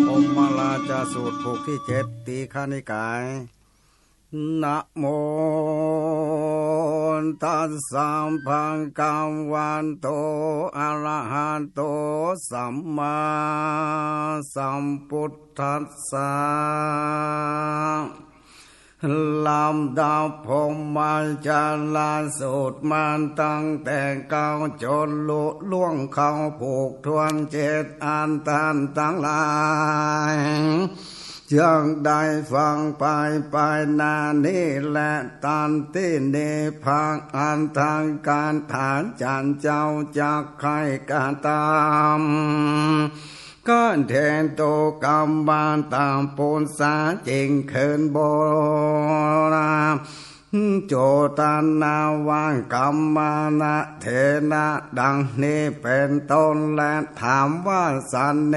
พรหมราชสูตรผูกที่7ตีฆานิกายนะโมตัสสะภะคะวะโตอะระหะโตสัมมาสัมพุทธัสสะลำดับพรหมจาราสูตรมันตั้งแต่เก้าจนลุล่วงเข้าผูกทวน7อันตันทั้งหลายจึงได้ฟังไปนานี้และตันที่เนพังอันทางการฐานจันเจ้าจากใครกาตามก็แทนโตกรรมบานตามปูนสาจริงเขินโบราโจตานาวางกรรมานะเทนะดังนี้เป็นต้นและถามว่าสันเน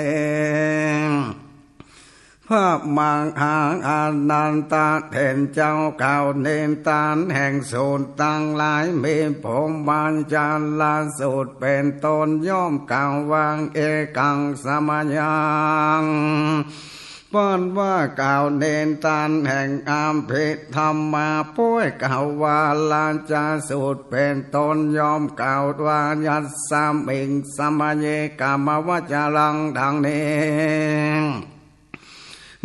ภาพมังหางอนันตะเทนเจ้าเก่าเนนตานแห่งสูตรตั้งหลายมีผมบานจาลาสูตรเป็นต้นย่อมเก่าวางเอกังสมัญญังป้อนว่าเก่าเนนตานแห่งอามพิธรรมมาป่วยเก่าวาลาจาสูตรเป็นต้นย่อมเก่าวายัสสามิงสมัญเยกามวจารังดังนี้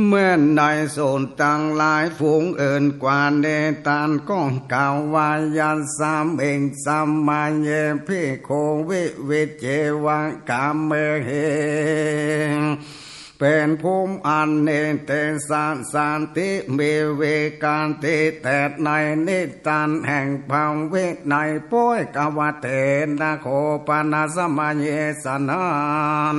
เมื่อในส่วนต่างหลายฝูงอื่นกว่าเนตันก็กล่าววายันสามเองสัมมาเยพิโควิวิเจวังกามเมเหเป็นภูมิอันเนเตสันติเมเวการติแต่ในนิตันแห่งพังเวทในป้อยกวเทนะโคปนาสมัญเยสนาน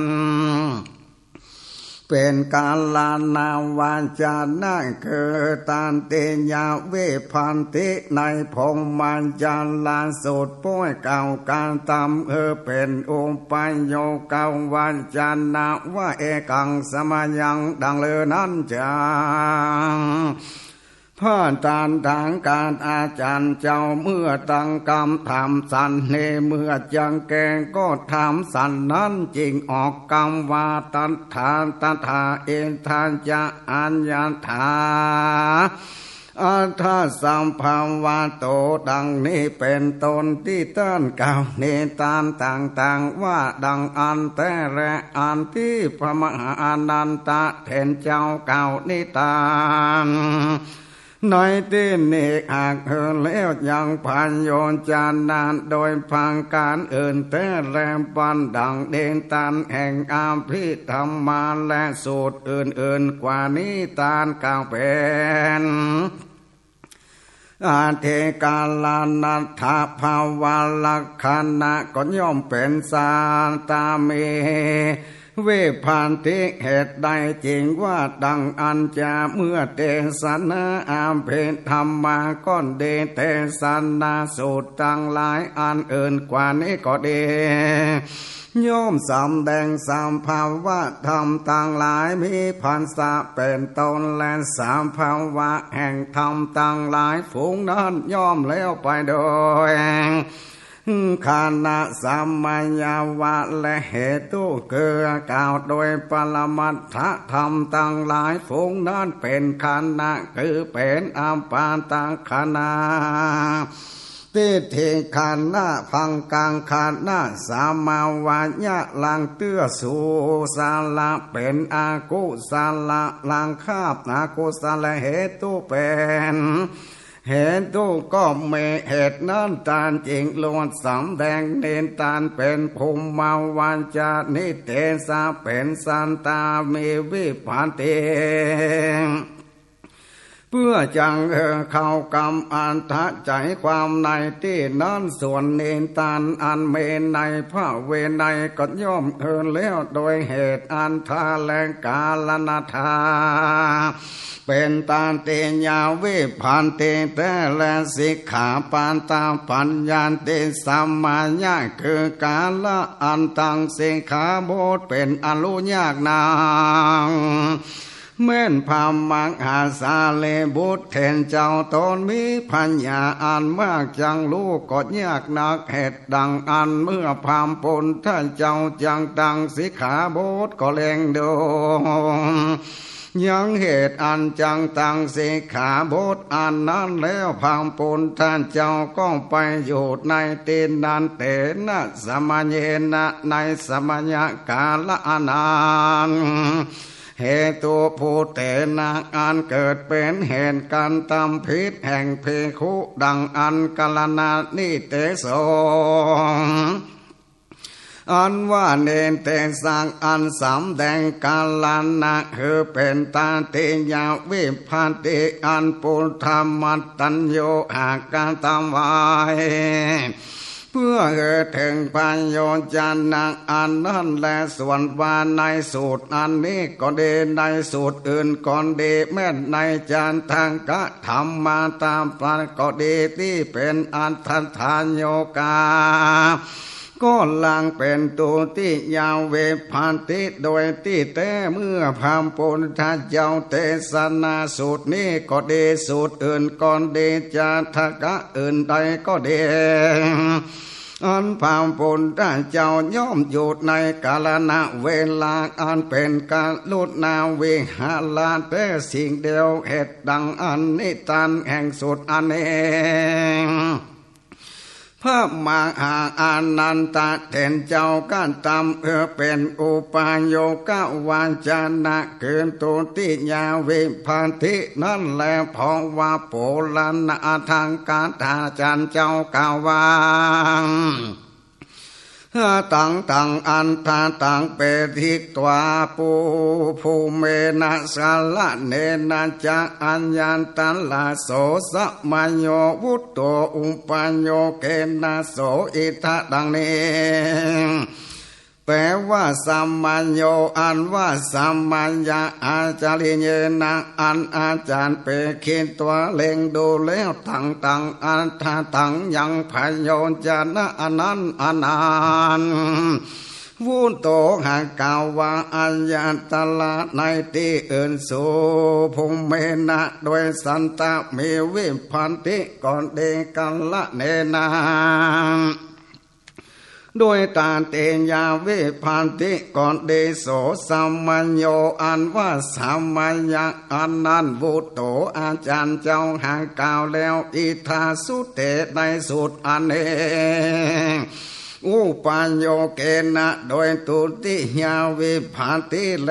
เป็นกาลานาวาจานะเกิดตานเตยาเวพันติในพงมันจาลาสุดป้อยเก่าการตำเป็นองค์ปัญโยเก่าวาจานะว่าเอกังสมัญญังดังเลอนั้นจังพ่อตานทางการอาจารย์เจ้าเมื่อตั้งกรรมทำสันเนเมื่อจังแกงก็ทำสันนั้นจริงออกกรรมว่าตันทานตันทาเอนทานจะอัญญาถาอัฏฐสัมภาวะโตดังนี้เป็นตนที่ต้านเก่าเนตานต่างๆว่าดังอันแต่และอันที่พระมหาอนันตะเถนเจ้าเก่านิตานในที่นี้หากเหินแล้วยังพันโยนจานนานโดยพังการอื่นแต่แรมปันดังเดนตันแห่งอาภิธรรมาและสูตรอื่นๆกว่านี้ตานกล่าวเป็นอาเทกาลานัตถภาวะลักขณะก็ย่อมเป็นสาตาเมเวพันติเหตุใดจริงว่าดังอันจะเมื่อเตสนาอามเพธรรมาก้อนเดเตสนาสูตรต่างหลายอันอื่นกว่านี้ก็เดย่อมสำแดงสามภาวะธรรมต่างหลายมีพันษะเป็นตนและสามภาวะแห่งธรรมต่างหลายฝูงนั้นย่อมแล้วไปโดยขณะสัมมัญญาวะและเหตุเกิดกล่าวโดยปรมัตถธรรมต่างหลายฝูงนั้นเป็นขณะคือเป็นอัปปาตังขณะติเทขันนาพังกังขันนาสามาวะญะลังเตื้อสูสาละเป็นอากุสาละลังคาบอากุสาละเหตุเป็นเหตุก็ไม่เหตุนั้นตานจริงล้วนสำแดงเน้นตานเป็นภูมิมาวันจานิเตสาเป็นสันตามีวิพันเตเพื่อจังเข้ากรรมอันทะใจความในที่นั้นส่วนเนนตานอันเมนในพระเวไนก็ย่อมแล้วโดยเหตุอันทาแลงกาลนาธาเป็นตาเตยาเวพันเตแต่และสิกขาปานตาปัญญาเตสัมมาญาคือกาละอันตังสิกขาบทเป็นอนุญาตนางเมื่อนพามังหาสาเลบุตรเทนเจ้าตนมีพัญญาอันมากจังลูกกดยากนักเหตุดังอันเมื่อพามปนท่านเจ้าจังตังสิกขาบทก็แรงโด ยังเหตุอันจังตังสิกขาบทอันนั้นแล้วพามปุณท่านเจ้าก็ไปอยู่ในตีนนั้นเตนะสมัญเยนะในสมัญญกาลอนานเหตุผู้เตนะอันเกิดเป็นเหตุการตามพิษแห่งเพคุดังอันกาลนานิเตโสอันว่าเนนเตสังอันสำแดงกาลนะคือเป็นตาติยาวิภันติอันปุถธรรมตัญโยหาการตามไว้เพื่อถึงปัญโยจานังอันนั้นและส่วนว่าในสูตรอันนี้ก็ดีในสูตรอื่นก็ดีแม้ในจานทางกะธรรมมาตามปันก็ดีที่เป็นอันทันทานโยกาก็ลังเป็นตัวที่ยาวเวพันติโดยที่แต่เมื่อพามปุณทเจ้าเทศนาสูตรนี้ก็ดีสูตรอื่นก็ดีจาทกะอื่นใดก็ดีอันพามปุณทเจ้าย่อมอยู่ในกาลนะเวลาอันเป็นการลุดนาวิหาลาแต่สิ่งเดียวเหตุดังอันนิทานแห่งสูตรอันเองพระมหาอานันตะเถรเจ้าก้านตำเป็นอุปาโยกวาจานะเกินตุติยาวิพันธินั่นแลเพราะว่าโปลนาทางการทาจันเจ้ากาวาตังอันทาตังเปทิกตวาปูภูเมนะสาละเนนะจักอัญญันตันลาโสสะมัญโยวุตโตอุปัญโยเกนะโสอิทะดังนี้แปลว่าสัมมัญโยอันว่าสัมมัญญาอาจาริเยนะอันอาจารย์เปคินตัวเล็งดูแล้วตังอันทาตังยังพยนจนะอนันอานานวุนโตหากาววาอัญญาตละในที่อื่นสูภูมิเมนะโดยสันตะมีวิพันติก่อนเดกันละเนนาโดยตาเตยาวิพันติก่อนเดโสสัมมัญโยอันว่าสัมมัญญะอันนั้นวุตโตอาจารย์เจ้าหางกาวแล้วอิทาสุเตในสุดอันเองอุปัญโยเกนะโดยตุติยาวิพันติแล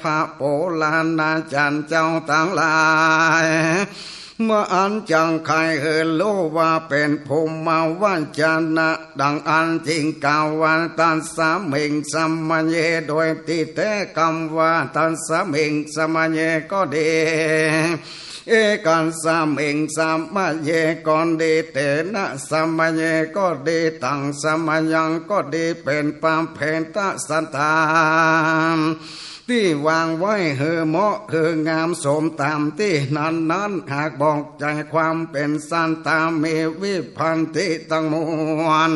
พระโปลานาจารย์เจ้าทั้งหลายเมื่ออันจังใครโลว่าเป็นภูมิมาวันจานะดังอันจริงกาวันตันสามิงสมัญเยโดยติเตกรรมว่าตันสามิงสมัญเยก็ดีเอกันสามิงสมัญเยก็ดีเตนะสมัญเยก็ดีตังสมัญญังก็ดีเป็นปามเพนตสันตามที่วางไว้เหมาะงามสมตามที่นั้นหากบอกใจความเป็นสันตามีวิพันติตั้งมวล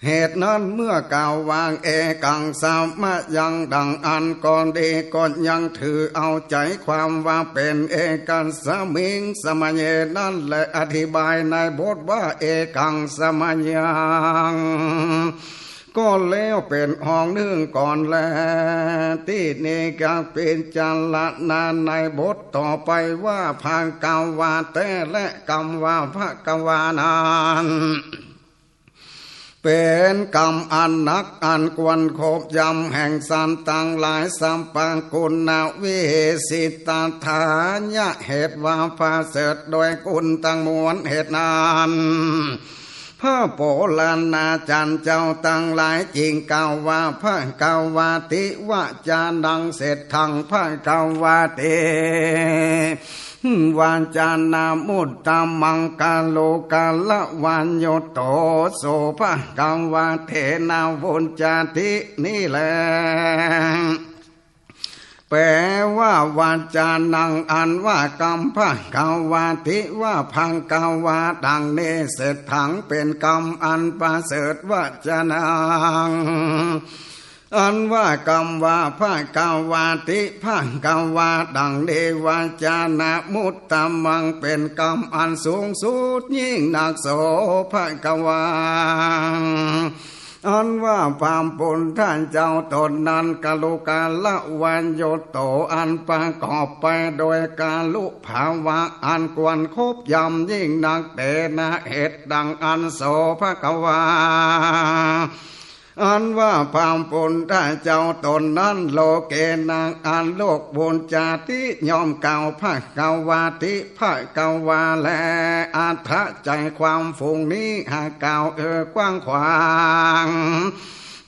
เหตุนั้นเมื่อกล่าววางเอกังสามะยังดังอันก่อนดีก่อนยังถือเอาใจความว่าเป็นเอกันสมิงสมัญเยนั่นและอธิบายในบทว่าเอกังสมัญยังก็แล้วเป็นห้องนึ่งก่อนแลที่นี้ก็เป็นจันละนานในบทต่อไปว่าพังกาวาแต่และกรรมว่าพระกวานานเป็นกรรมอันนักอันควรขบยำแห่งสันตังหลายสัมปังกุณาวิสิตาฐานยะเหตุว่าพาเสดโดยกุณตั้งมวลเหตุนั้นพระโปลานาจันเจ้าตั้งหลายจริงกาวว่าพระกาวาติวาจาดังเสร็จทางพระกาวาติวาจานามุตตามังกาโลกาละวันโยโตโสภะกาวาเทนาวุญจาตินี่แหละแปลว่าวาจานังอันว่ากรรมพระกาวาทิว่าพังกาวาดังเนเสร็จถังเป็นกรรมอันประเสริฐวาจานังอันว่ากรรมว่าพระกาวาทิพระกาวาดังเนวาจานะมุตตมังเป็นกรรมอันสูงสุดยิ่งหนักโสพระกาวา อันว่าความปุณท่านเจ้าตนนั้นกาลุกาละวันโยโตอันประกอบไปโดยกาลุภาวะอันควรคบยำยิ่งนักเตนะเหตุดังอันโสภกวาอันว่าความปุณท่านเจ้าตนนั้นโลเกนังอันโลกบุญจาติยอมเก่าภาคเกาวาติภาคเกาวาและอัฏฐใจความฝุ่งนี้หาเก่ากว้างขวาง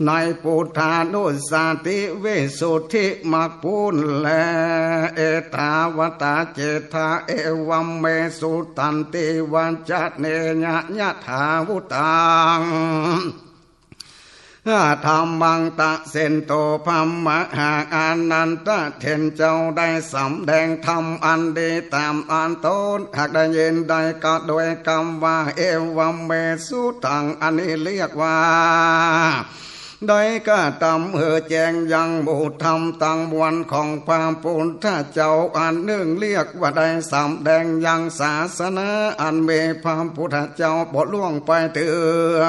ในปุถานุสาติเวสุทธิมักปุณและเอตาวตาเจตาเอวัมเมสุตันติวันจัตเนญะยะถาวุตังธรรมังตะเสนโตพัมมะหาอานันตะเทนเจ้าได้สำแดงธรรมอันดีตามอันต้นหากได้ยินได้ก็โดยคำว่าเอวัมเมสุตังอันนี้เรียกว่าได้ก็ตำแจงยังบุธรรมตังวันของพระพุทธเจ้าอันหนึ่งเรียกว่าได้สำแดงยังศาสนาอันเมพระพุทธเจ้าบทล่วงไปเถือ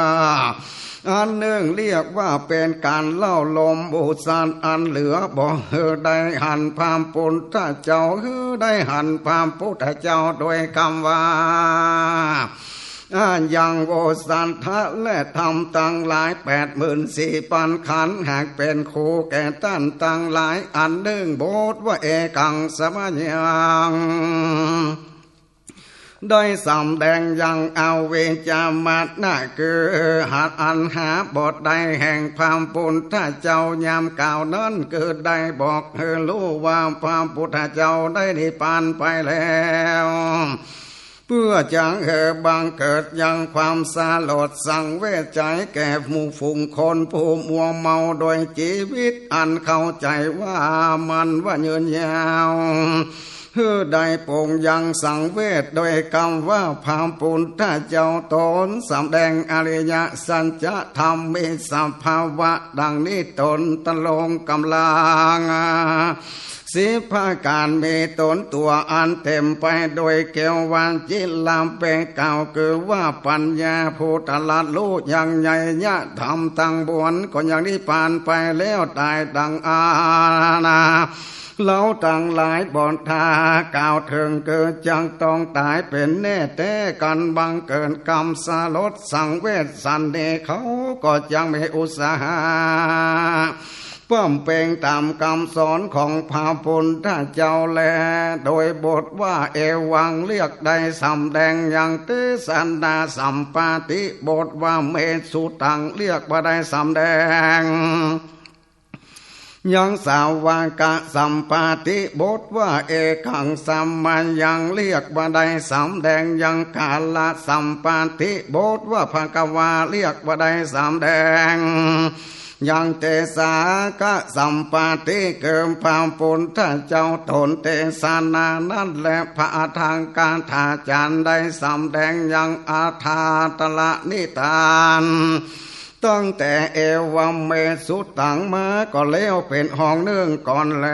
อันหนึ่งเรียกว่าเป็นการเล่าลมบุษานอันเหลือบ่ได้หันพระพุทธเจ้าได้หันพระพุทธเจ้าโดยคำว่ายังโวสันทะและธรรมตั้งหลาย84,000 ขันธ์หากเป็นครูแก่ท่านตั้งหลายอันหนึ่งบทว่าเอกังสมัญญังได้สำแดงยังเอาเวจามานะคือหัดอันหาบทใดแห่งพระพุทธเจ้ายามกล่าวนั้นคือได้บอกให้รู้ว่าพระพุทธเจ้าได้นิพพานไปแล้วเพื่อจังบังเกิดยังความสลดสังเวชใจแก่หมู่ฝูงคนผู้มัวเมาโดยชีวิตอันเข้าใจว่ามันว่ายืนยาวได้โปร่งยังสังเวชโดยคำว่าพระพุทธเจ้าตนสำแดงอริยสัจจะธรรมมีสภาวะดังนี้ตนตะลงกำลังสิภาการมีตนตัวอันเต็มไปโดยเกววันจิตลามเป็นเก่าคือว่าปัญญาผู้ตลัดรู้อย่างใหญ่ยะธรรมตั้งบวนก็อย่างนี้ผ่านไปแล้วตายดังอาณาเราตั้งหลายบ่อนทากล่าวถึงเกิดจังต้องตายเป็นแน่แต่กันบังเกินกรรมสลดสังเวชสันเดเขาก็ยังไม่อุตสาหะเพิ่มเป่งตามคำสอนของพระพุทธเจ้าแลโดยบทว่าเอวังเรียกได้สำแดงอย่างติสันดาสัมปาติบทว่าเมสุตังเรียกว่าได้สำแดงยังสาวากะสัมปาติบทว่าเอกังสัมมายังเรียกว่าได้สำแดงยังกาลสัมปาติบทว่าภกวาเรียกว่าได้สำแดงยังเตสากะสัมปาติเกิมพระพุทธเจ้าตนเตสานานั้นและพระทางการถาจารย์ได้สำแดงยังอาธาตละนิทานตั้งแต่เอวัมเมสุตังมาก็เลี้ยวเป็นห้องเนื่องก่อนแล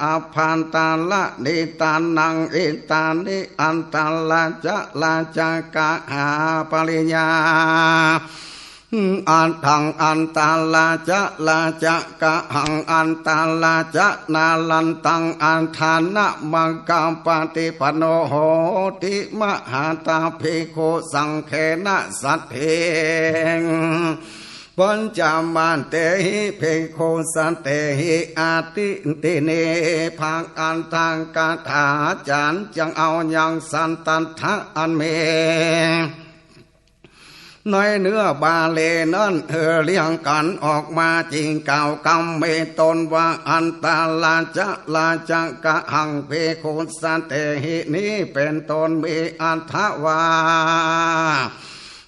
อภันตาละนิตานังอิตานิอันตาลาจะลาจากะหาปริญญาอันทังอันตาลาจะลาจะกะหังอันตาลาจะนาลันตังอันทานะมังกาปฏิปโนโหติมหาตาภิกขุสังเขนะสัตเถงปัญจมาเตหิภิกขุสันเตหิอาติติเนภังอันทางกาถาจารย์จังเอายังสันตันทะอันเมในเนื้อบาเลนั้นเรียงกันออกมาจริงเก่ากำเมตนว่าอันตาลาจะลาจังกะหังเพโคสันเตหินี้เป็นตนมีอันทวา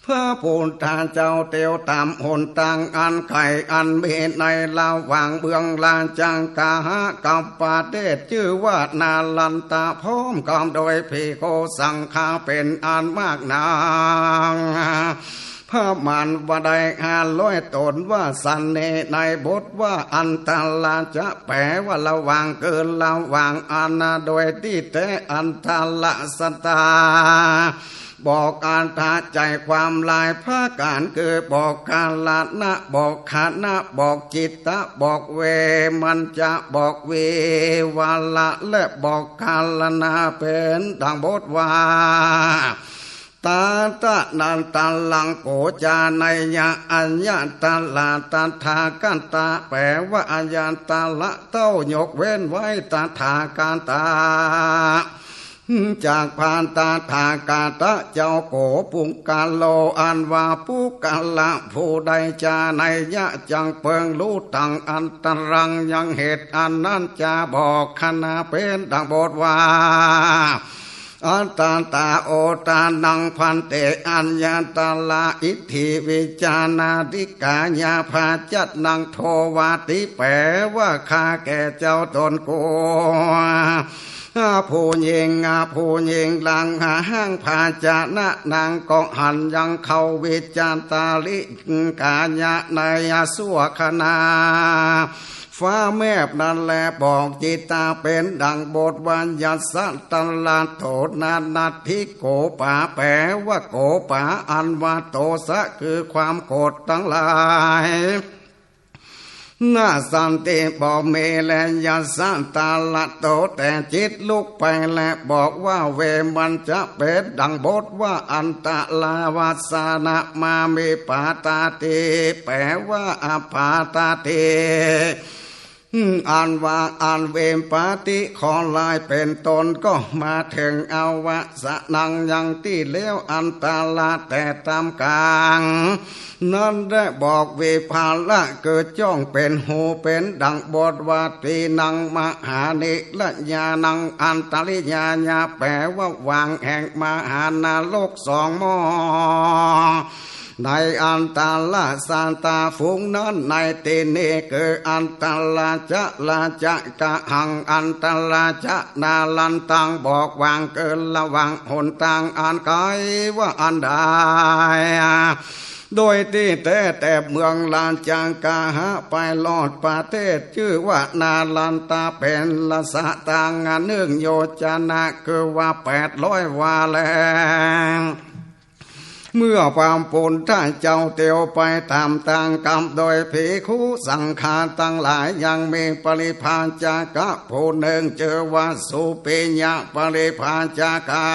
พระพุทธเจ้าเตียวตามหนตังอันไข่อันมีในระหว่างเบืองลานจังกะหะกับปาเดชชื่อว่านาลันตาพร้อมกำโดยภิกขุสังฆาเป็นอันมากนางพระมันว่าได้500 ตนว่าสันเนในบทว่าอันตาลาจะแปลว่าระหว่างเกินระหว่างอาณาโดยที่แต่อันตาลสตา บอกการทาใจความลายภาการเกิดบอกกาลนะบอกขานะบอกจิตตะบอกเวมันจะบอกเววาละและบอกกาลนาเป็นดังบทว่าตาตะนันตาลังโกจาในยะอัญญาตาลาตาทากันตาแปลว่าอัญญาตาละเต้ายกเว้นไว้ตาทาการตาจากพานตาทากาตะเจ้าโกปุงกาโลอันว่าปุกาละผู้ใดจาในยะจังเปิงรู้ตังอันตรังยังเหตุอันนั้นจะบอกคณะเป็นดังบทว่าอัตตาตาโอตานังพันเตอัญญาตาลาอิทธิวิจานาธิกาญาภาจัดนังโทวาติแปลว่าข้าแก่เจ้าตนโกผู้ยิงผู้ยิงหลังห้างภาจานะนางก็หันยังเข้าวิจารตาลิกาญาในสัวคณาฟ้าแมบนั่นแลบอกจิตตาเป็นดังบทวันยัสสัตลาโตนานาทิโกปาแปลว่าโกปาอันว่าโตสะคือความโกรธทั้งหลายนาสันติบอกเมและยัสสัตลาโตแต่จิตลุกไปและบอกว่าเวมันจะเป็นดังบทว่าอันตะลาวาสานะมาเมปาตาเตแปลว่าอปาตาเตอันว่าอันเวมปาติของลายเป็นตนก็มาถึงอวสนังยังที่เลี้ยวอันตาลาแต่ตามกลางนั่นได้บอกเวภาละเกิดจ้องเป็นหูเป็นดังบทว่าตีนังมหานิละญานังอันตริญาญาแปลว่าวางแห่งมหานาโลกสองหม้อในอันตาลาสานตาฝูงนั้นในเตเนเกิดอันตาลาจะลาจะกะหังอันตาลาจะนาลันตังบอกวางเกินระวังหนตังอันไกลว่าอันใดโดยที่แต่เมืองลานจางกาหะไปลอดประเทศชื่อว่านาลันตาเป็นละสะตางงานเนื่องโยจนะคือว่า800 วาแลงเมื่อความปุณท่านเจ้าเตียวไปตามต่างกรรมโดยภิกขุสังฆาตั้งหลายยังมีปริภาจากะผู้หนึ่งเจอว่าสุปิญญาปริภาจากะ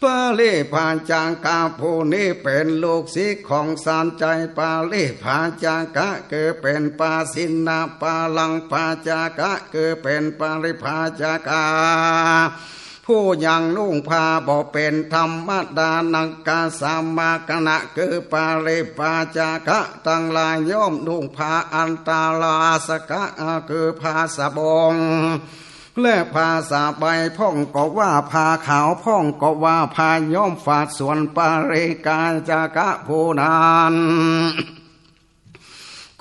ปาลิภาจากะผู้นี้เป็นลูกศิษย์ของสารใจปาลิภาจากะคือเป็นปาสินนาปาลังภาจากะคือเป็นปาริภาจากะผู้ยังนุ่งผ้าบ่เป็นธรรมดานังกาสามากณะคือปาริภาจากะตั้งหลายย่อมนุ่งผ้าอันตาลาสกะคือผ้าสบงและผ้าสาใบพ่องก็ว่าผ้าขาวพ่องก็ว่าผ้าย่อมฝาดส่วนปาริกาจากะผู้นั้น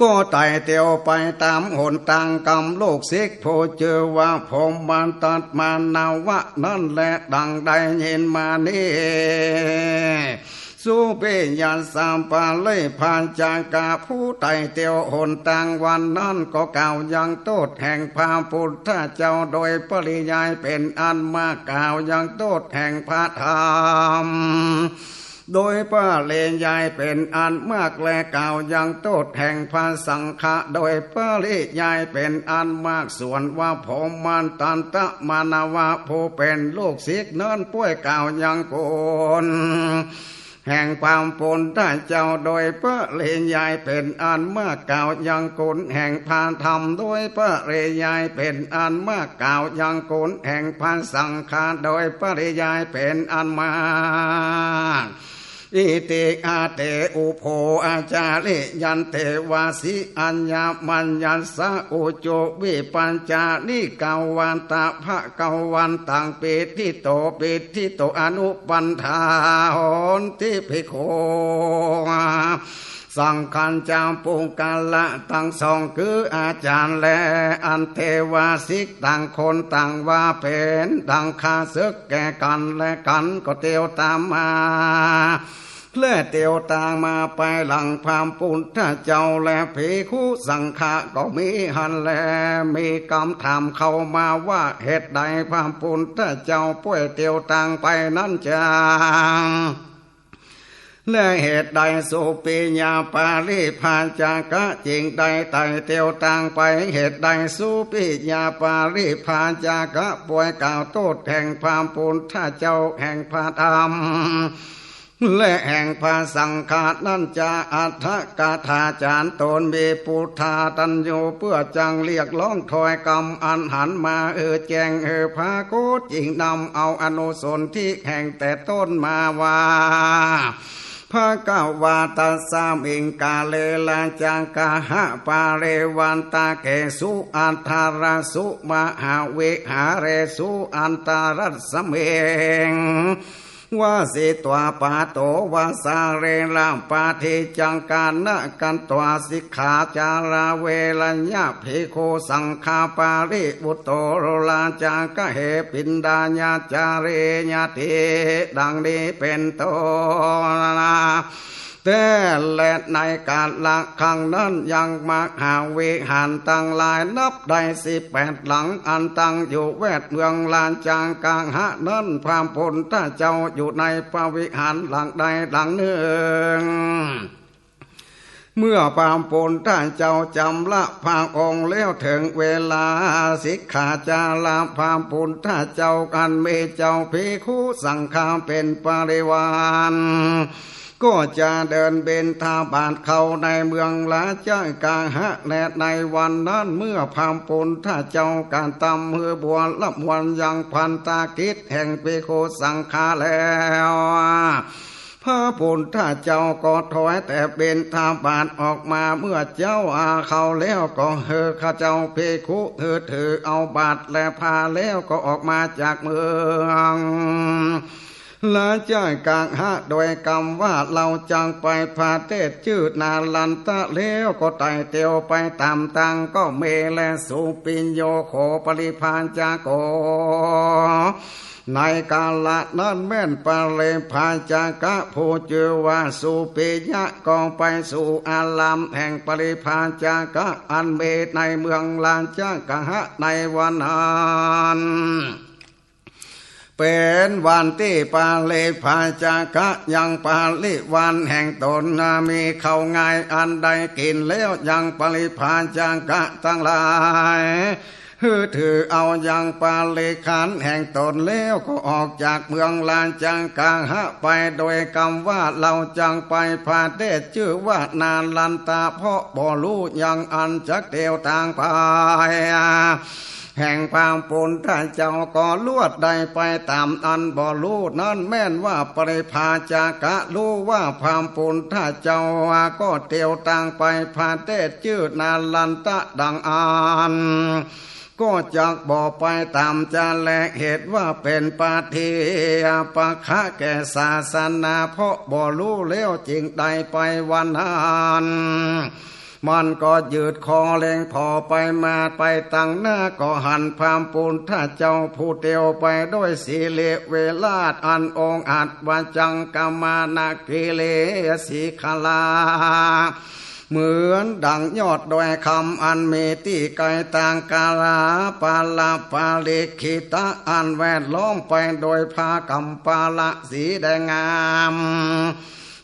ก็ไต่เตียวไปตามหนต่างกรรมโลกศิกโพเจอว่าผมมันตัดมานาวะนั่นแหละดังได้ยินมานี่สุเปยันสามปาเลยผ่านจากาผู้ไต่เตียวหนต่างวันนั้นก็กล่าวยังโตดแห่งพระพุทธเจ้าโดยปริยายเป็นอันมากกล่าวยังโตดแห่งพระธรรมโดยพระเลนยายเป็นอันมากและกล่าวยังโตดแห่งพระสังฆะโดยพระเลนยายเป็นอันมากส่วนว่าผมมันตันตะมานาวะผู้เป็นลูกศิษย์นั้นป่วยกล่าวยังโกนแห่งความปนได้เจ้าโดยพระเลนยายเป็นอันมากกล่าวยังกุลแห่งพานธรรมโดยพระเลนยายเป็นอันมากกล่าวยังกุลแห่งพานสังฆาโดยพระเลนยายเป็นอันมากอิติอาเตอุโภอาจาริยันเทวาสิอัญญมัญญัสสะอุโจวิปัญจานิกาวันตะภะกวันตังปิทิโตอนุปันธาหนติภิกขุสังขันจามปุงกาละตั้งสองคืออาจารย์และอันเทวาสิกต่างคนต่างว่าเป็นดังคาซึกแก่กันและกันก็เตียวตามมา และเตียวต่างมาไปหลังพามปุณถ้าเจ้าและภิกขุสังฆะก็มีหันแลมีคำถามเข้ามาว่าเหตุใดพามปุณถ้าเจ้าป่วยเตียวต่างไปนั่นจังและเหตุใดสุปิญญาปาริภาจากะจริงใดไตเตียวต่างไปเหตุใดสุปิญญาปาริภาจากะป่วยกล่าวโทษแห่งพามปุณถ้าเจ้าแห่งพระธรรมและแห่งพระสังฆานั่นจะอัฏฐกถาจารย์ตนมีปุถาตัญญูเพื่อจังเรียกร้องถอยกรรมอันหันมาแจงพระโคตจริงนำเอาอนุสนธิแห่งแต่ต้นมาว่าพระกาวาตสามิงกาเลลาจังกาหะปาเรวันตาเกสุอันทาราสุมหาเวหาเรสุอันตารัสเมงว่าสิตวาปาโตวาสาเรลาปาทิจังกานะกันตวาสิกขาจาราเวลัญญาภิกขุสังฆาปาริบุตโตโรลาจังกะเหปินดาญาจาเรญาติดังนี้เป็นต้นแต่และในกาลครั้งนั้นยังมหาวิหารตั้งหลายนับได้18หลังอันตั้งอยู่แวดเมืองลานจางกางหะนั้นพรามพุทธเจ้าอยู่ในพระวิหารหลังใดหลังหนึ่งเมื่อพรามพุทธเจ้าจำละพระองค์แล้วถึงเวลาสิกขาจาราพรามพุทธเจ้ากันเมเจ้าภิกขุสังฆาเป็นปริวารก็จะเดินเบญทบาทเข้าในเมืองลาจ้างกาหะและในวันนั้นเมื่อพามปุณถ้าเจ้าการตำมือบัวลับวันยังพันตากิจแห่งภิกขุสังฆาแล้วพระพุทธเจ้าก็ถอยแต่เบญทบาทออกมาเมื่อเจ้าเข้าแล้วก็ข้าเจ้าภิกขุถือเอาบาทและพาแล้วก็ออกมาจากเมืองละจ้างกางหะโดยกรรมว่าเราจังไปพาเทศชื่อนาลันตะแล้วก็ไต่เตียวไปตามตังก็เมและสุปิญโยโขปริพานจาโกในกาลนั้นแม่นปาเลพาจากะผู้ชื่อว่าสุปิยะก็ไปสู่อารามแห่งปริพาจากะอันเมในเมืองลานจากะหะในวันนั้นเป็นวันที่ปาเลภาจากะยังปาลิวันแห่งตนมีเข้าง่ายอันใดกินแล้วยังปาลิภาจากะทั้งหลายถือเอายังปาเลขันแห่งตนแล้วก็ออกจากเมืองลานจังกางหะไปโดยคำว่าเราจังไปพาเทศชื่อว่านาลันตาเพราะบ่รู้ยังอันจักเดียวทางไปแห่งพามปุณถ้าเจ้าก็ลวดได้ไปตามอันบ่รู้นั้นแม่นว่าปริภาจากะรู้ว่าพามปุณถ้าเจ้าก็เตียวต่างไปพาเทศชื่อนาลันตะดังอันก็จักบอกไปตามจาแลเหตุว่าเป็นปาฏิปะคะแก่ศาสนาเพราะบ่รู้แล้วจริงใดไปวันนั้นมันก็ยืดคอเล็งพอไปมาไปตั้งหน้าก็หันพามปุณถ้าเจ้าผู้เตียวไปด้วยสีเลเวลาดอันองอาจวาจังกามานากิเลสีขลาเหมือนดังยอดโดยคำอันมีที่ไกลต่างกาลาปาลาปาลิขิตะอันแวดล้อมไปโดยผ้ากำปาละสีแดงงาม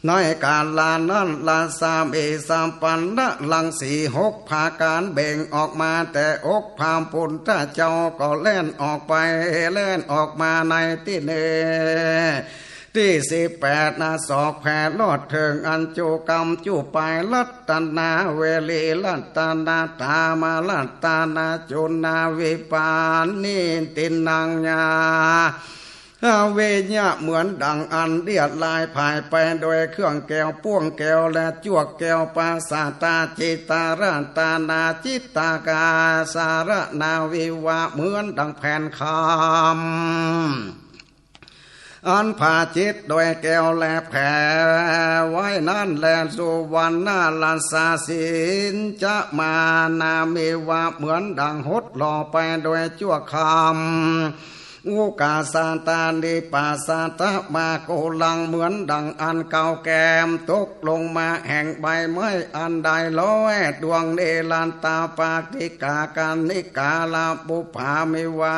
ในกาลานั้นลาสามสามปันนะลังสี6พาการเบ่งออกมาแต่อกพามปุณถ้าเจ้าก็เล่นออกไปเล่นออกมาในที่เนที่18นาศอกแผ่ลอดเถิงอันจูกรรมจูไปลัตตนาเวลีลัตตนาตามาลัตตนาจุนาวิปานนิตินังญาเวญะเหมือนดังอันเดียดลายภายไปโดยเครื่องแก้วป้วงแก้วและจวกแก้วปาสาตาจิตาราตานาจิตตากาสารนาวิวะเหมือนดังแผ่นคำอันผาจิตโดยแก้วแลแผ่ไว้นั่นแลสุวรรณาลาสาสินจะมานามิวะเหมือนดังหดหล่อไปโดยชั่วคำ อุกาสาตานิปาสาตะมาโกลังเหมือนดังอันเก่าแก่มตกลงมาแห่งใบไม้อันใดร้อยดวงเนลันตาปาติกาการนิกาลาปุภามิวา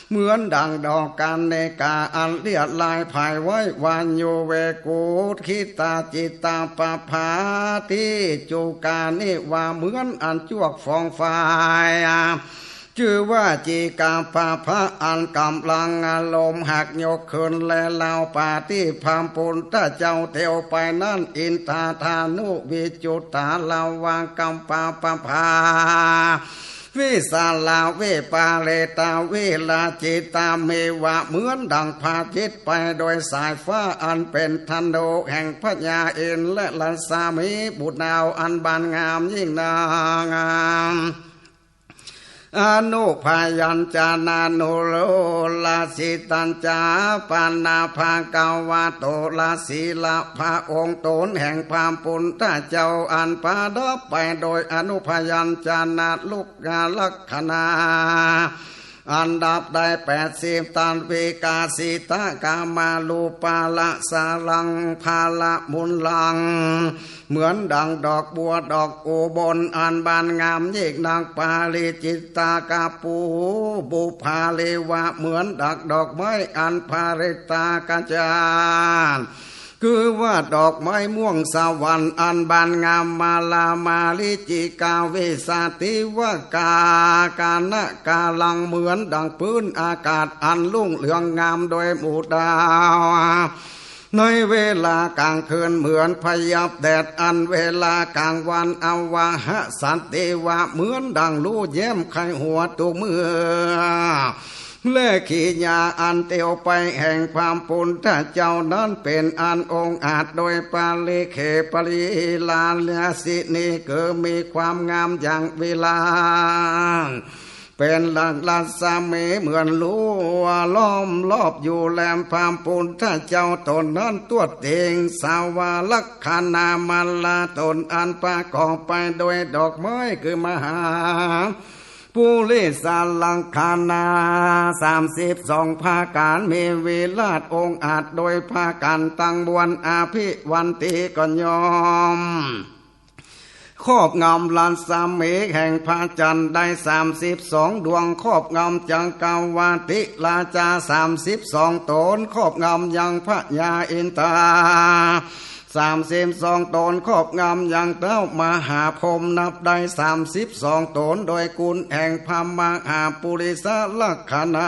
เหมือนดังดอกกันในกาอันเลียดลายภายไว้วันโยเวกูคิตาจิตาปะภาติจูกานิว่าเหมือนอันจวกฟองไฟชื่อว่าจีกาปาพระอันกำลังอารมณ์หักยกขึ้นและเล่าปาที่พามปุณถ้าเจ้าเตียวไปนั่นอินทาธานุวิจุตาลาวางกำปาปะภาวิสาลาเวปาเลตาเวลาจิตาเมวะเหมือนดังพาจิตไปโดยสายฟ้าอันเป็นทันโดแห่งพญาเอ็นและลันสามีบุตรดาวอันบานงามยิ่งนางามอนุพายัญจานานุโลลาสิตัญจาปานาภากาวาโตลาศีลาพระองค์ตนแห่งพามปุณถ้าเจ้าอันปาดบไปโดยอนุพายัญจานาลุกกาลักขณาอันดับได้80ตันเวกาสิตากามาลูปาละสาลังภาละมุนลังเหมือนดังดอกบัวดอกอุบลอันบานงามยิ่งดังปาลิจิตตากาปูบุพาเลวะเหมือนดักดอกไม้อันภาริตากาจารคือว่าดอกไม้ม่วงสวรรค์อันบานงามมาลามาลิจิกาเวสาติวกากาณกาลังเหมือนดังพื้นอากาศอันลุ่งเหลืองงามโดยหมู่ดาวในเวลากลางคืนเหมือนพยับแดดอันเวลากลางวันอวาหะสันติวะเหมือนดังลู่แย้มไขหัวตุมือเล่ขีญาอันเตียวไปแห่งความปุณถ้าเจ้านั้นเป็นอันองอาจโดยปาลิเขปริลาเลียสินีเกิดมีความงามอย่างเวลาเป็นหลักลัสเมเหมือนลัวล้อมรอบอยู่แหลมพามปุณถ้าเจ้าตนนั้นตัวเต็งสาวาลักขณามาลาตนอันประกอบไปโดยดอกไม้คือมหาปุริสาลังคานา32ภาการมีเวลาดองอาจโดยภาการตั้งบวนอาภิวันติก่อนยอมครอบงำลานสามเมฆแห่งพระจันทร์ได้32ดวงครอบงำจังกาวาติลาจา32ตนครอบงำยังพระยาอินทรา32ตนครอบงำยังเต้ามหาพรหมนับได้32ตนโดยกุลแห่งพมหาปุริสลักขณา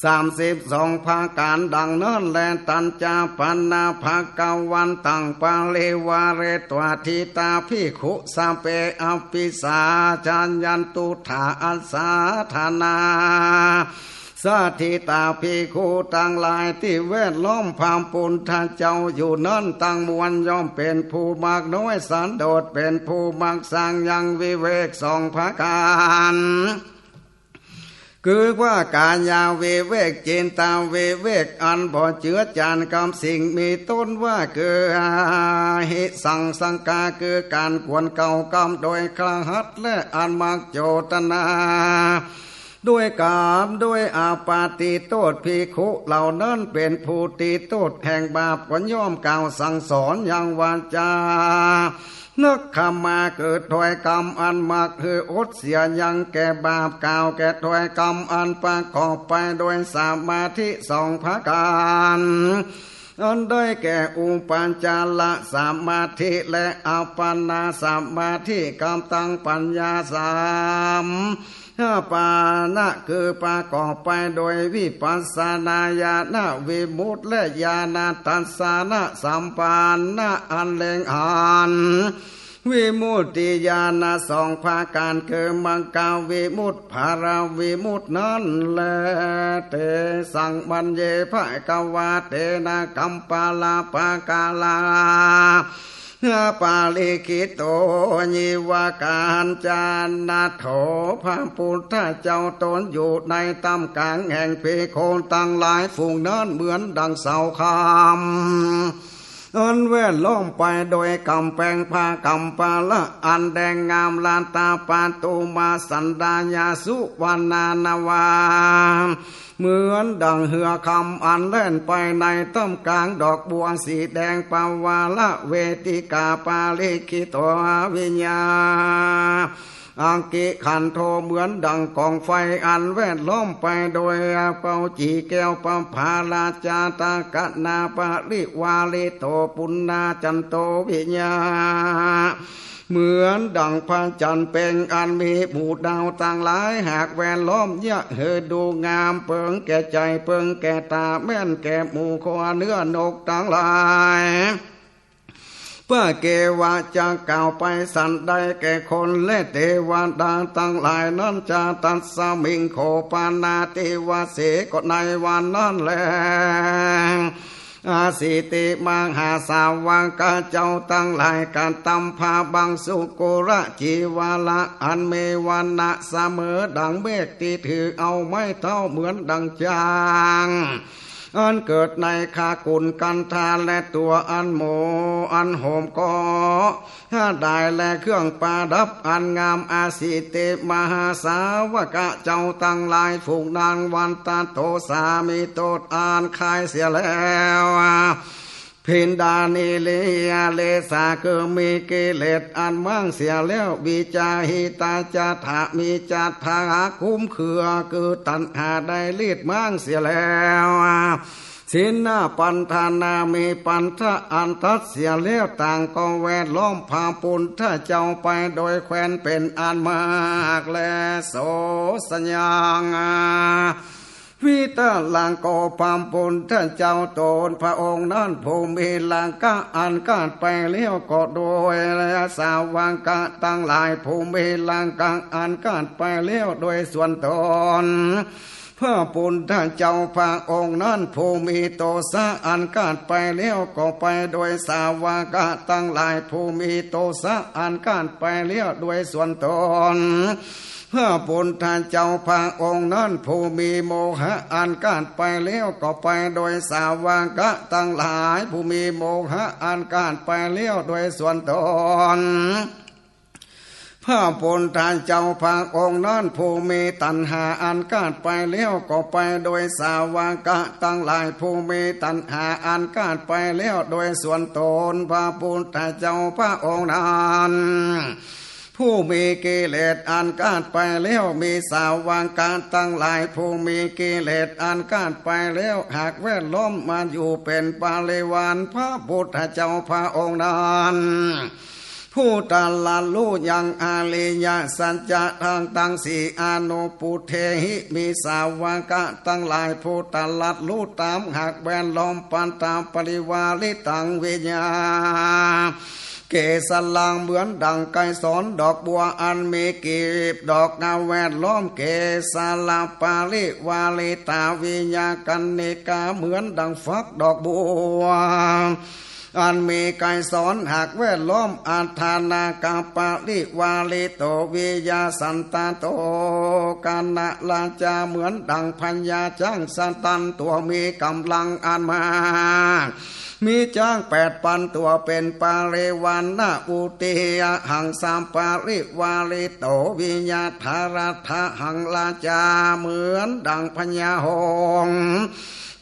32ภาการดังนั้นแลตัญจาปันนาภากวันตังปาเลวาเรตวาทิตาภิกขุสัมเปอภิสาจัญญันตุถาอัสสาธนาสาธิตาภิกขุตั้งหลายที่แวดล้อมพามปุณถ้าเจ้าอยู่นั้นตั้งมวลย่อมเป็นผู้มากน้อยสันโดษเป็นผู้มักสร้างยังวิเวกสองภาการคือว่ากายาเวเวกเจนตาเวเวกอันบ่เจือจานกำสิ่งมีต้นว่าคือหิสังสังกาคือการกวนเก่ากำโดยคลาหัดและอันมักโจตนาด้วยกามด้วยอาปาติโทษภิกขุเหล่านั้นเป็นผู้ตีโทษแห่งบาปก็ย่อมกล่าวสั่งสอนอย่างวาจานึกคำมาเกิดถอยกรรมอันมากคืออดเสียยังแก่บาปกล่าวแก่ถอยกรรมอันประกอบไปโดยสมาธิสองภาการอันได้แก่อุปัญจาละสมาธิและอัปปนาสมาธิกำตังปัญญา3ปานะคือประกอบไปโดยวิปัสสนาญาณวิมุตติและญาณทัสสานะสัมปันนะอันเล็งหันวิมุตติญาณสองภาการคือมังกาวิมุตติภาราวิมุตตินั้นแลเตสังมัญเยภะกวาเตนะกัมปาลาปากาลาปาลิกิโตญิวาการจานาโถพระพุทธเจ้าตนอยู่ในตำกลางแห่งเพโคนตั้งหลายฝูงนั้นเหมือนดังเสาคำ อันแวดล้อมไปโดยกำแพงผ้ากำปาละอันแดงงามลานตาปานตูมาสันดาญาสุวรรณานาวาเหมือนดังเหือคำอันเล่นไปในต้มกลางดอกบัวสีแดงปาวาละเวติกาปาลิกิโตวิญญาอังกิขันโทเหมือนดังกองไฟอันแวดล้อมไปโดยเปาจีแก้วปะพาลาจาตากนาปะริวาลิโตปุณนาจันโตวิญญาเหมือนดังพระจันทร์เป่งอันมีหมู่ดาวต่างหลายหากแวดล้อมเยอะเฮดูงามเปิงแก่ใจเปิงแก่ตาแม่นแก่หมู่คอเนื้อนกต่างหลายเพื่อเกวาจะกล่าวไปสันใดแก่คนและเทวดาตั้งหลายนั้นจะตัดสมิงโคปานาเทวเสก็ในวันนั้นแลอาสิติมังหาสาวังกาเจ้าตั้งหลายการตำพาบังสุโกระจีวาละอันเมวันนะเสมอดังเมฆที่ถือเอาไม้เท่าเหมือนดังจางอันเกิดในคากุลกันทาและตัวอันโมอันโหมก็ถ้าได้และเครื่องประดับอันงามอาสิเตมหาสาวกะเจ้าตั้งหลายฝูงนางวันตาโตสามีโตดอ่านคายเสียแล้วพินดานิเลเลสาคือมีกิเลสอันมั่งเสียแล้ววิจาหิตาจาถามีจัตถาคุ้มเขือคือตัณหาได้ลีดมั่งเสียแล้วสินนาปันธานามีปันทะอันทัดเสียแล้วต่างก็แวดล้อมพาปุณถ้าเจ้าไปโดยแคว้นเป็นอันมากและโสสัญญางวิตาลังโกปามปุณท่านเจ้าโตนพระองค์นั้นภูมิลังกะอันกาดไปเลี้ยวก็โดยและสาวังกะตั้งหลายภูมิลังกะอันกาดไปเลี้ยวโดยส่วนตนพระปุณท่านเจ้าพระองค์นั้นภูมิโตสะอันกาดไปเลี้ยวก็ไปโดยสาวกะตั้งหลายภูมิโตสะอันกาดไปเลี้ยวโดยส่วนตนพระปุณธาเจ้าพระองค์นั้นผู้มีโมหะอันกาดไปแล้วก็ไปโดยสาวกะตั้งหลายผู้มีโมหะอันกาดไปแล้วโดยส่วนตนพระปุณธาเจ้าพระองค์นั้นผู้มีตัณหาอันกาดไปแล้วก็ไปโดยสาวกะตั้งหลายผู้มีตัณหาอันกาดไปแล้วโดยส่วนตนพระปุณธาเจ้าพระองค์นั้นผู้มีกิเลสอันกาดไปแล้วมีสาวางการตั้งหลายผู้มีกิเลสอันกาดไปแล้วหากแวดล้อมมาอยู่เป็นปาริวารพระพุทธเจ้าพระองค์นั้นผู้ตัลาลูยังอาลิยสัจจะทางตังสีอานุปุเทหิมีสาวกะตั้งหลายผู้ตัลาลูตามหากแวดล้อมปันตามปริวาริตังวิญญาเกศลังเหมือนดังไก่สอนดอกบัวอันมีกีบดอกงาแวดล้อมเกศลาปาลิวาลิตาวิญญากันเนกาเหมือนดังฟักดอกบัวอันมีไก่สอนหากแวดล้อมอัฏฐานากาปาลิวาลิโตวิยาสันตาโตกานะลาจาเหมือนดังพัญญาจ้างสันตันตัวมีกำลังอันมากมีจ้าง8,000ตัวเป็นปาริวานะอุติยหังสามปาริวาลิโตวิญญาธารัฐหังลาจาเหมือนดังพญาหงส์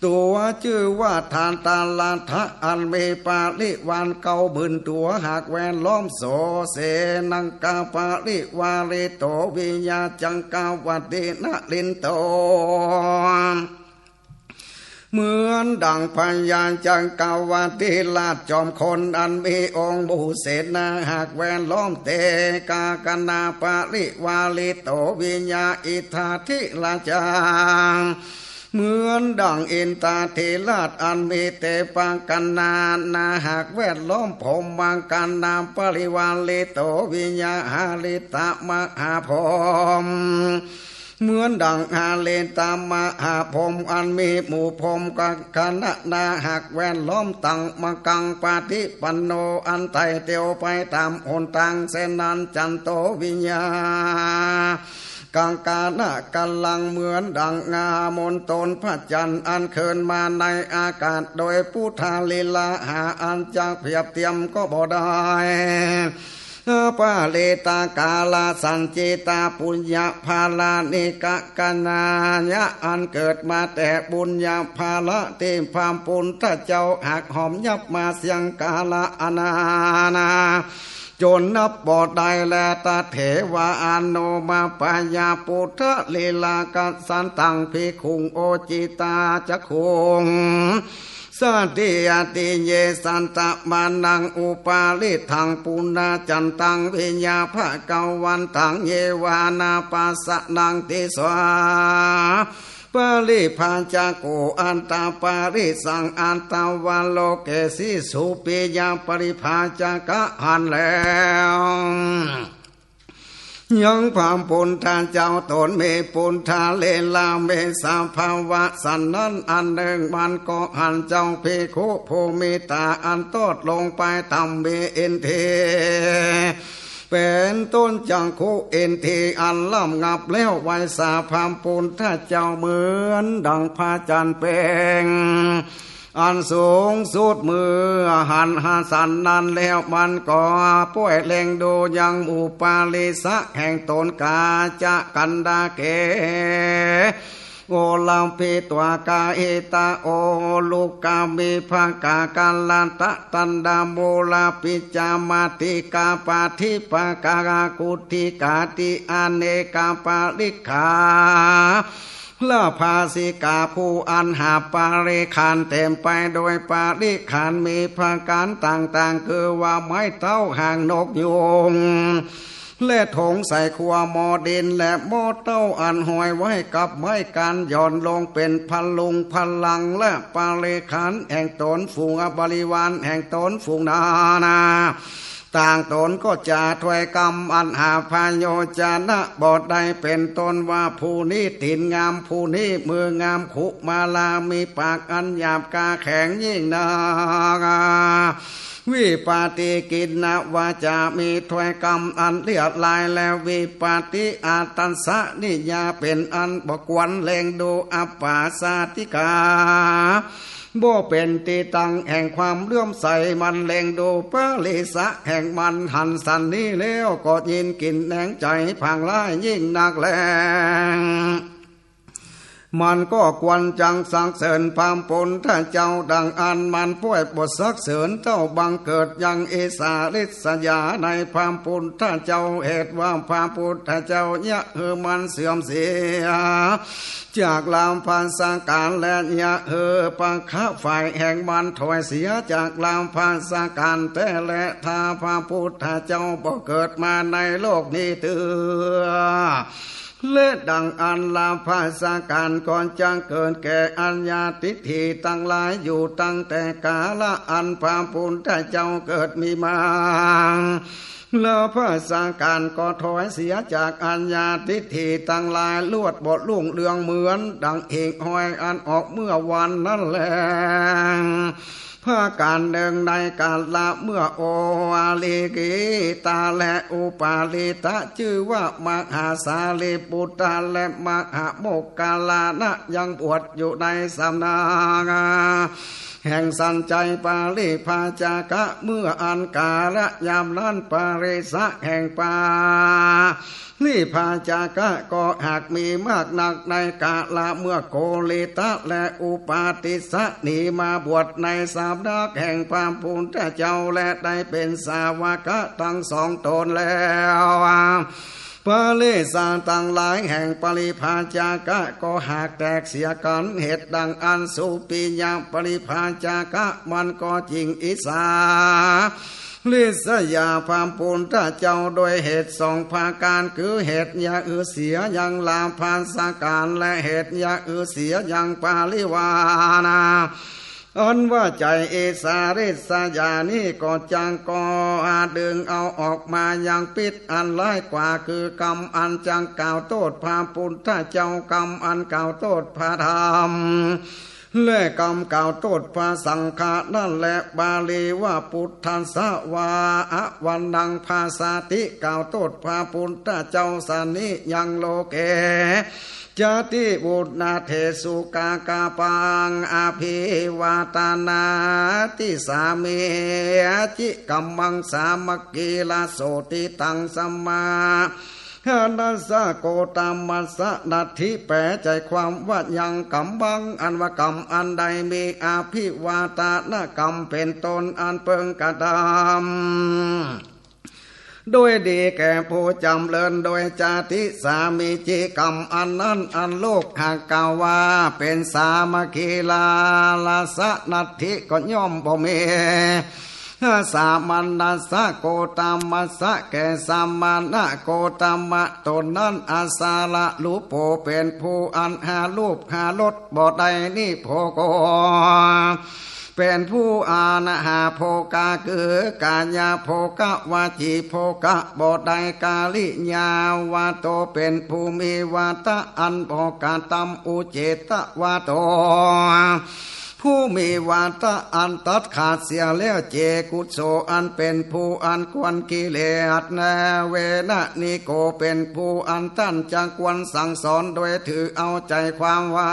ตัวชื่อว่าทานตาลาทะอันเมปาลิวานเก่าบึนตัวหากแวนล้อมโสเสนังกาปาลิวาลิโตวิญญาจังกาวัตินะลินโตเหมือนดังพญาจังกาวาติลาดจอมคนอันมีองค์บุเสนาหากแวนล้อมเตกากนาปาลิวาลิโตวิญญาอิทาธิลาจางเหมือนดังอินตาเทลาดอันมีเตปังกันนาหากแวดล้อมผมมังกันนามปริวาลิโตวิญญาหาลิตามหาพมเหมือนดังหาเลนตามมหาพรหมอันมีหมู่พรหมกันคณะนาหากแวดล้อมตั้งมังกังปาฏิปันโนอันไตเตียวไปตามหนทางเส้นนั้นจันโตวิญญา กังกานะกัลลังเหมือนดังงามนตนพระจันทร์อันเคินมาในอากาศโดยพุทธาลีลาหาอันจักเพียบเทียมก็บ่ได้ปาเลตากาลาสันจิตาปุญญาภาลานิกะกนาญะอันเกิดมาแต่บุญญาภาละเต็มพามปุณถ้าเจ้าหักหอมยับมาเสียงกาละอนานาจนนับบ่ได้แลตาเถวาอานโนมาปายาปุทธลีลากัสสันตังภิกขุงโอจิตาจักขุงสันติยติเยสันตะมานังอุปาลิทังปุณาจันตังวิญญาภะเกวันตังเยวานาปัสสะนังติสวาปาลิภาจโกอันตาปาริสังอันตาวาโลเกสิสุปิยาปริภาจากะหันแล้วยังพามปุณธาเจ้าตนเมปุณธาเลลาเมสาภาวะสันนั้นอันหนึ่งมันก็หันเจ้าภิกขุภูมิตาอันตอดลงไปทำเมเอ็นเทเป็นต้นจังคุเอ็นทีอันล่ำงับแล้วไว้สาพามปุณธาเจ้าเหมือนดังพระจันทร์เป่งอันสูงสุดมือหันหาสันนั้นแล้วมันก็ป่วยเล็งดูยังอุปาลิสะแห่งตนกาจะกันดาเกโอลัมพิตวากาเอตาโอลูกามิภากากาลันตะตันดาโมลาปิจามาติกาปาทิปากากุติกาติอเนกาปาลิขาลาภาสิกาผู้อันหาปาริขานเต็มไปโดยปาริขานมีภาการต่างๆคือว่าไม้เต้าห่างนกยุงและถงใส่ขวามอดินและหม้อเต้าอันหอยไว้กับไม้การย่อนลงเป็นพลุงพลังและปาริขานแห่งตนฝูงบริวารแห่งตนฝูงนาต่างตนก็จะถวยกรรมอันหาพายโยจานะบอดใดเป็นตนว่าผู้นี้ตีนงามผู้นี้มืองามขุมาลามีปากอันหยาบกาแข็งยิ่งนาวิปาติกินนะวาจามีถวยกรรมอันเลียดลายแล้ววิปาติอาตันสะนิยาเป็นอันบกวนเลงดูอัปปาสาติกาบ่เป็นตีตังแห่งความเลื่อมใสมันเล็งดูปาลิสะแห่งมันหันสันนี้แล้วก็ยินกินแหนงใจพังร้ายยิ่งนักแลงมันก็ควรจังสังเสริญพามปุณถ้าเจ้าดังอันมันป่วยบทสักเสริญเจ้าบังเกิดยังเอสาลิษยาในพามปุณถ้าเจ้าเหตุว่าพามปุณถ้าเจ้าเนี่ยมันเสื่อมเสียจากลามพันสังการและเนี่ยปังคับฝ่ายแห่งมันถอยเสียจากลามพันสังการแต่และถ้าพามปุณถ้าเจ้าบ่เกิดมาในโลกนี้เตือและดังอันลาภาสาการก่อนจังเกิดแก่อัญญาทิฏฐิตั้งหลายอยู่ตั้งแต่กาละอันพามปุณถ้าเจ้าเกิดมีมาลาภาสาการก็ถอยเสียจากอัญญาทิฏฐิตั้งหลายลวดบทลุ่งเรืองเหมือนดังเอกหอยอันออกเมื่อวันนั้นแลภาการหนึ่งในการละเมื่อโอวาลิกิตาและอุปาลิตะชื่อว่ามหาสาลีปุตตะและมหาโมกกาลานะยังบวชอยู่ในสำนักแห่งสันใจปาลิภาจากะเมื่ออันกาละยามนั้นปาริสะแห่งปาลิภาจากะก็หากมีมากหนักในกาละเมื่อโกลิตะและอุปาติสะหนีมาบวชในสามนักแห่งพามปุณถ้าเจ้าและได้เป็นสาวกะทั้งสองตนแล้วปาลิสาตั้งหลายแห่งปริภาจากะก็หากแตกเสียกันเหตุดังอันสุปิยาปริภาจากะมันก็จริงอิสาลิสยาพามปุณถ้าเจ้าโดยเหตุสองภาการคือเหตุยาเสียยังลาภาสาการและเหตุยาเสียยังปาลิวานาอันว่าใจเอสาริสยานี้ก็จังก็ดึงเอาออกมายังปิดอันร้ายกว่าคือกรรมอันจังกล่าวโทษพามปุณถ้าเจ้ากรรมอันกล่าวโทษพาธรรม และกรรมกล่าวโทษพระสังฆานั่นแหละบาลีว่าพุทธัสสะวาอะวันดังภาษาติกล่าวโทษพระพุทธเจ้าสานิยังโลเกจติบุตนาเทสุกากาปังอาภิวาตานาติสามีจิกัมมังสามัคคีลาโสติตังสัมมานัสสะโกตามัสสะนัตถิแปลใจความว่ายังกำบังอันว่ากรรมอันใดมีอาภิวาตานกรรมเป็นตนอันเปิงกระทำโดยดีแก่ผู้จำเริญโดยจาติสามีจิกรรมอันนั้นอันโลกหากกล่าวว่าเป็นสามัคคีลาสะนัตถิก็ย่อมบ่มีสามัญนัสสะโกตามัสสะแก่สามัญนะโกตามะตนนั้นอาสาละลูปโภเป็นผู้อันหารูปหารสบ่ได้นี่โภโกเป็นผู้อานะหาโภกาคือกาญาโภกะวาจีโภกะบ่ได้กาลิญาวาโตเป็นผู้มีวาตะอันบ่กาตัมอุเจตวาโตผู้มีวาตะอันตัดขาดเสียแล้วเจกุโสอันเป็นผู้อันควรกิเลสนาเวนะนิโกเป็นผู้อันตั้นจักควรสั่งสอนโดยถือเอาใจความว่า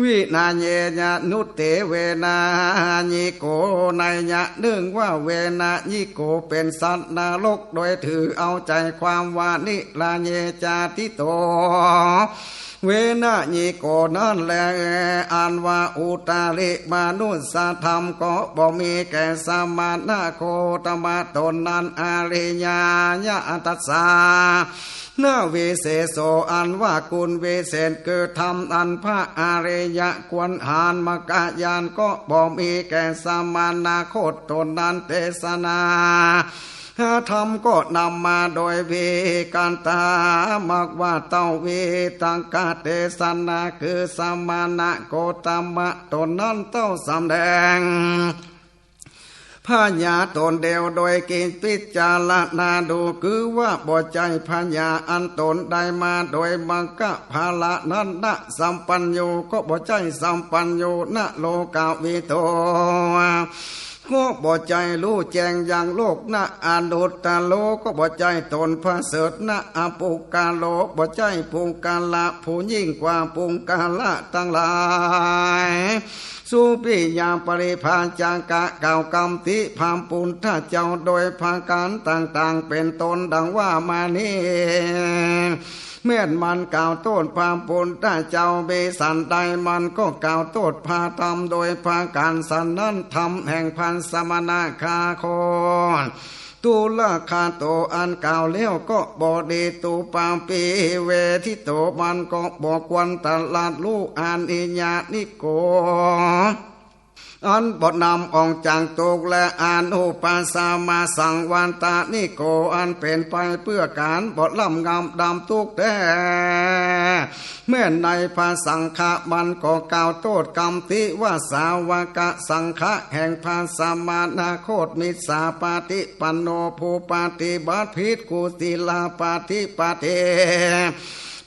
วินาเยญะนุเตเวนาญิโกในยะเนื่องว่าเวนาญิโกเป็นสัตว์นรกโดยถือเอาใจความว่านิลาเยจาติโตเวนะญิโกนั่นแลอันว่าอุตาริมานุสธรรมก็บ่มีแก่สมานะโคตมะตนนั้นอาริยายะตัสสานาเวเสโสอันว่ากุลเวเศษเกิดธรรมอันพระอาริยะควรหานมกะยานก็บ่มีแก่สมานาโคตนนั้นเทศนาธรรมก็นำมาโดยวิการตามักว่าเต้าวิตังกาเทศนาคือสมานะโกตมะตนนั้นเต้าสำแดงพญาตนเดียวโดยกิจพิจารณาดูคือว่าบ่ใจพญาอันตนได้มาโดยมังกะภาละนั้นนะสัมปัญโยก็บ่ใจสัมปัญโยนะโลกาวิโตก็บ่ใจรู้แจ้งอย่างโลกนะอนุตตโลก็บ่ใจตนพระเสริฐนะอปุกาโลบ่ใจปุกาละผู้ยิ่งกว่าปุกาละทั้งหลายสุปิยาปริภาจังกะเก่ากรรมติพามปุณถ้าเจ้าโดยภาการต่างๆเป็นตนดังว่ามานี้เมื่อมันกล่าวโทษพามปุณถ้าเจ้าเบสันใดมันก็กล่าวโทษพาธรรมโดยภาการสันนั้นธรรมแห่งพันสมณะคาโคตุลาคาโตอันกล่าวแล้วก็บอดีตูปามปีเวทิโตมันก็บอกวันตลาดลูกอันอิญานิโกอันบทนำออกจากตุกและอันอุปาสามาสังวันตานิโกอันเป็นไปเพื่อการบทล่ำงามดำตุกแท้เมื่อในภาสังฆะมันก็กล่าวโทษกรรมติว่าสาวกะสังฆะแห่งภาสามานาโคตมิสาปาติปันโนภูปาติบัติพิษกุติลาปาติปาเต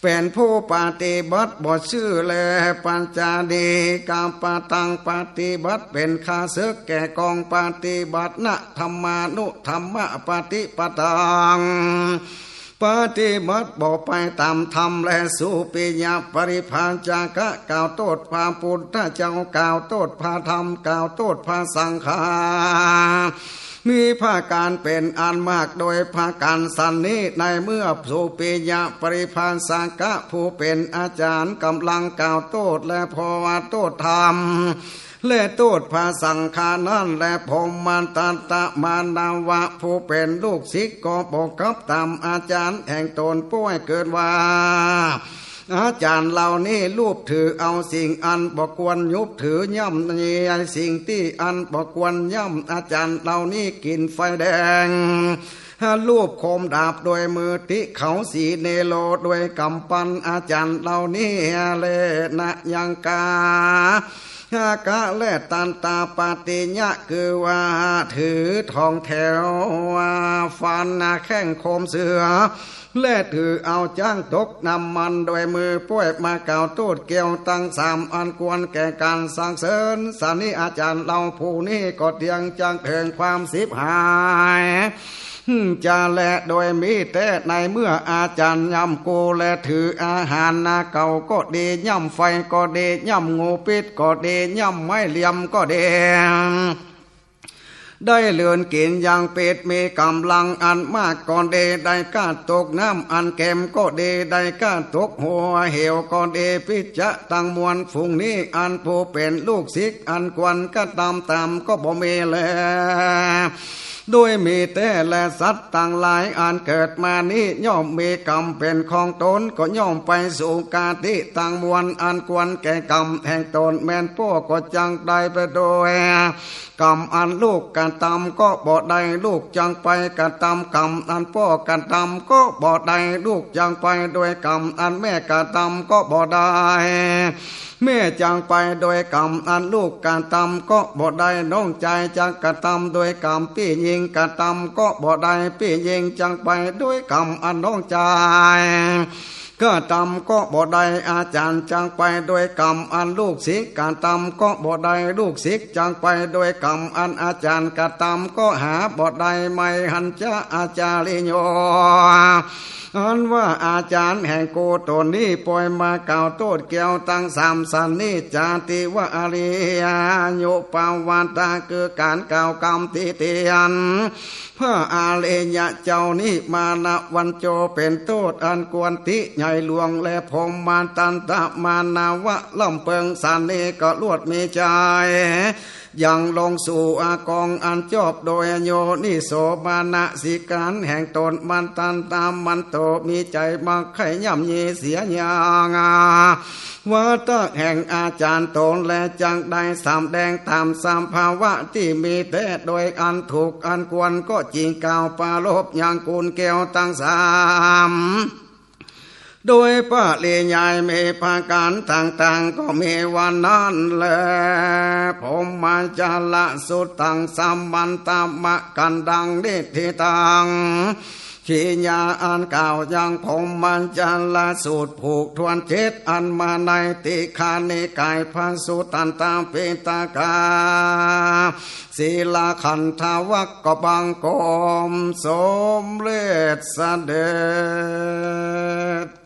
เป็นผู้ปฏิบัติบทชื่อแลปัญจาดีกามปาตังปฏิบัติเป็นข้าศึกแก่กองปฏิบัตินะธรรมานุธรรมะปฏิปตังปฏิบัติบอกไปตามธรรมและสุปิยาปริภาจากะกล่าวโทษพระพุทธเจ้ากล่าวโทษพระธรรมกล่าวโทษพระสังฆามีภาการเป็นอันมากโดยภาการสันนี้ในเมื่อสุปิยะปริภาสังฆะผู้เป็นอาจารย์กำลังกล่าวโทษและพอว่าโทษธรรมและโทษพระสังฆานั้นและพรหมันตตะมานาวะผู้เป็นลูกศิษย์ก็บอกกับตามอาจารย์แห่งตนป่วยเกิดว่าอาจารย์เหล่านี้รูปถือเอาสิ่งอันบ่ควรยุบถือย่ำนี่สิ่งที่อันบ่ควรย่ำอาจารย์เหล่านี้กินไฟแดงรูปโคมดาบโดยมือติเขาสีเนโลโดยกำปั้นอาจารย์เหล่านี้เลนะยังกากะและตันตาปฏิญะคือว่าถือทองแถวฟันแข้งโคมเสือ และถือเอาจ้างตกน้ำมันโดยมือป่วยมาเก่าตูดเกี่ยวตั้งสามอันควรแก่การสร้างเสริญสานิอาจารย์เราผู้นี้ก็เตียงจังเถิงความสิบหายจะแลโดยมีแต่ในเมื่ออาจารย์ย่ำกูและถืออาหารนาเก่าก็ดีย่ำไฟก็ดีย่ำงูปิดก็ดีย่ำไม้เหลี่ยมก็ดีได้เลื่อนกินอย่างเป็ดมีกำลังอันมากก่อนเดได้ก้าตกน้ำอันเค็มก็เดได้ก้าตกหัวเหวก็เดพิจะตั้งมวลฝูงนี้อันผู้เป็นลูกศิษย์อันควันก็ตามก็บ่มีแล้วด้วยมีแต่และสัตว์ต่างหลายอันเกิดมานี้ย่อมมีกรรมเป็นของตนก็ย่อมไปสู่กาติต่างมวลอันควรแก่กรรมแห่งตนแม่นพ่อก็จังได้ไปโดยกรรมอันลูกกันตำก็บ่ได้ลูกจังไปกันตำกรรมอันพ่อกันตำก็บ่ได้ลูกจังไปโดยกรรมอันแม่กันตำก็บ่ได้แม่จังไปโดยกรรมอันลูกการตำก็บ่ได้น้องใจจังกระทำโดยกรรมพี่ยิงกระทำก็บ่ได้พี่ยิงจังไปโดยกรรมอันน้องใจก็ตำก็บ่ได้อาจารย์จังไปโดยกรรมอันลูกศิษย์การตำก็บ่ได้ลูกศิษย์จังไปโดยกรรมอันอาจารย์กระทำก็หาบ่ได้ไม่หันจะอาจาริโยอันว่าอาจารย์แห่งโกตนนี้ปล่อยมาเก่าโตดเกี่ยวตั้งสามสันนิจาติว่าอริยโยปาวาตาคือการกล่าวกรรมติเตียนพระอาเลยะเจ้านี้มานะวันโจเป็นโตดอันกวนติใหญ่หลวงและพมมาตันตะมานาวะล่ำเปิงสันนี้ก็ลวดมีใจยังลงสู่อากองอันจอบโดยโยนิโสมานะสิการแห่งตนมันตันตามมันโตมีใจมักไข่ย่ำยีเสียยางวัตะแห่งอาจารย์ตนและจังได้สามแดงตามสามภาวะที่มีแต่โดยอันถูกอันควรก็จริงกล่าวปาลบอย่างกุลแก้วตั้งสามโดยพระเลญายเมภาการต่างๆก็มีวันนั้นแลผมมาจาละสุดตังสัมมันตามะกันดังนิทิตังขีญาอันกล่าวยังผมมันจาละสูตรผูกทวนเจ็ดอันมาในติคานิกายพระสุตันตามเปตากาศีลาขันธวักก็บังกอมสมเร็จเสด็จ